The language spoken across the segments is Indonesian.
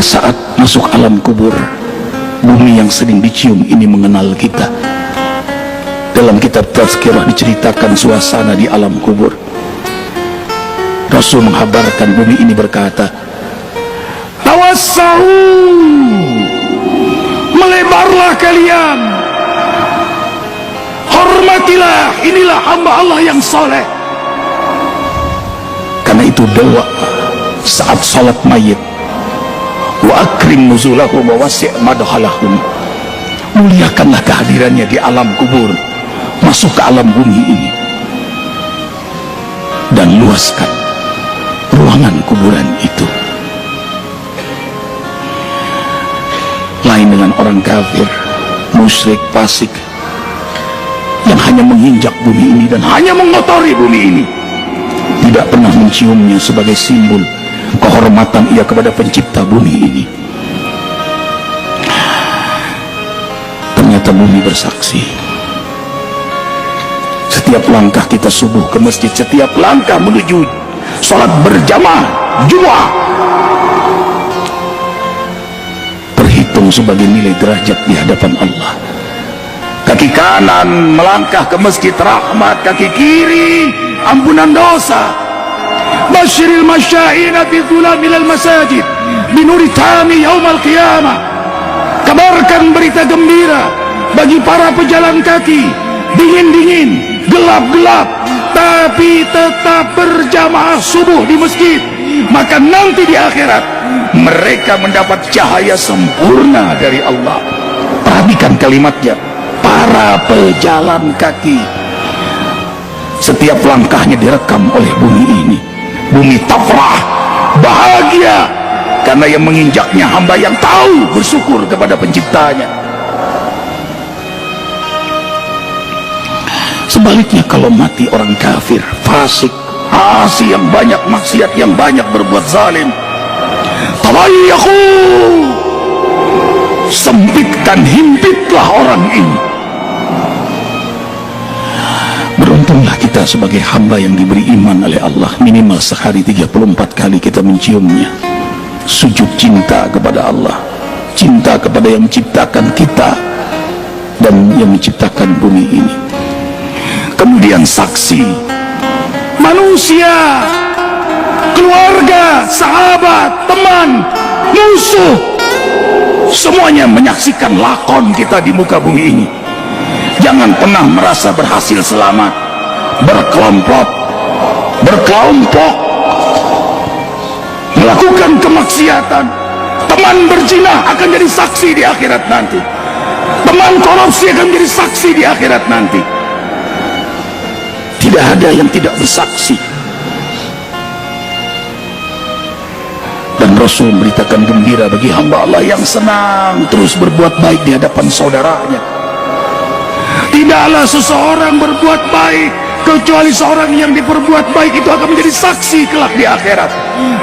saat masuk alam kubur, bumi yang sering dicium ini mengenal kita. Dalam kitab Tazkirah diceritakan suasana di alam kubur. Rasul menghabarkan bumi ini berkata, tawassau, melebarlah kalian, hormatilah, inilah hamba Allah yang soleh. Karena itu doa saat salat mayit, wa akrim nuzulahu wa wasi' madhalahum, muliakanlah kehadirannya di alam kubur, masuk ke alam bumi ini, dan luaskan ruangan kuburan itu. Lain dengan orang kafir, musyrik, fasik yang hanya menginjak bumi ini dan hanya mengotori bumi ini, tidak pernah menciumnya sebagai simbol kehormatan ia kepada pencipta bumi ini. Ternyata bumi bersaksi. Setiap langkah kita subuh ke masjid, setiap langkah menuju sholat berjamaah Jumat, terhitung sebagai nilai derajat di hadapan Allah. Kaki kanan melangkah ke masjid rahmat, kaki kiri ampunan dosa. Basyiril masya'ina fi dhulamil masajid binuri tami yaumal qiyamah. Kabarkan berita gembira bagi para pejalan kaki, dingin-dingin, gelap-gelap, tapi tetap berjamaah subuh di masjid. Maka nanti di akhirat mereka mendapat cahaya sempurna dari Allah. Perhatikan kalimatnya, para pejalan kaki. Setiap langkahnya direkam oleh bumi ini. Bumi tafrah, bahagia, karena yang menginjaknya hamba yang tahu bersyukur kepada penciptanya. Sebaliknya kalau mati orang kafir, fasik, asi yang banyak maksiat, yang banyak berbuat zalim, tabayyahu, sempitkan, himpitlah orang ini. Beruntunglah kita sebagai hamba yang diberi iman oleh Allah. Minimal sehari 34 kali kita menciumnya. Sujud cinta kepada Allah, cinta kepada yang menciptakan kita dan yang menciptakan bumi ini. Kemudian saksi, manusia, keluarga, sahabat, teman, musuh, semuanya menyaksikan lakon kita di muka bumi ini. Jangan pernah merasa berhasil selamat. Berkelompok melakukan kemaksiatan. Teman berzina akan jadi saksi di akhirat nanti. Teman korupsi akan jadi saksi di akhirat nanti. Tidak ada yang tidak bersaksi. Dan Rasul memberitakan gembira bagi hamba Allah yang senang terus berbuat baik di hadapan saudaranya. Tidaklah seseorang berbuat baik kecuali seorang yang diperbuat baik itu akan menjadi saksi kelak di akhirat.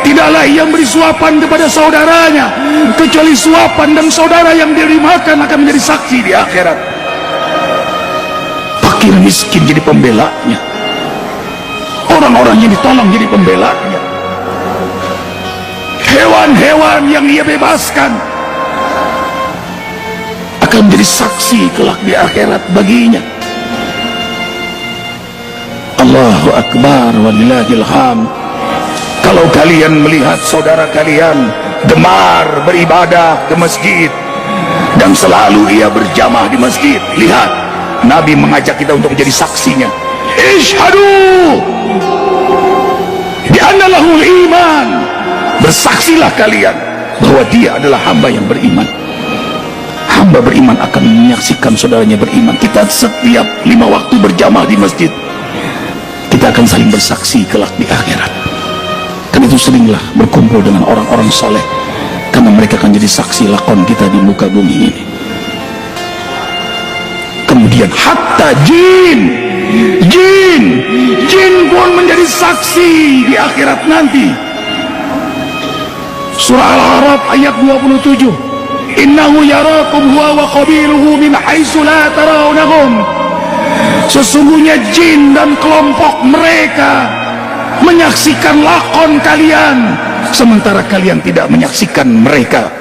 Tidaklah ia beri suapan kepada saudaranya kecuali suapan dan saudara yang dimakan akan menjadi saksi di akhirat. Fakir miskin jadi pembelanya, orang-orang yang ditolong jadi pembelanya, hewan-hewan yang ia bebaskan akan menjadi saksi kelak di akhirat baginya. Allahu Akbar walillahil hamd. Kalau kalian melihat saudara kalian gemar beribadah ke masjid dan selalu ia berjamaah di masjid, lihat, Nabi mengajak kita untuk menjadi saksinya. Ishhadu bi anna lahul iman. Bersaksilah kalian bahwa dia adalah hamba yang beriman. Hamba beriman akan menyaksikan saudaranya beriman. Kita setiap 5 waktu berjamaah di masjid, kita akan saling bersaksi kelak di akhirat. Karena itu seringlah berkumpul dengan orang-orang soleh, karena mereka akan jadi saksi lakon kita di muka bumi ini. Kemudian hatta jin pun menjadi saksi di akhirat nanti. Surah Al-A'raf ayat 27. Innahu yarakum huwa wa qabiluhu min haitsu la tarawnahum. Sesungguhnya jin dan kelompok mereka menyaksikan lakon kalian, sementara kalian tidak menyaksikan mereka.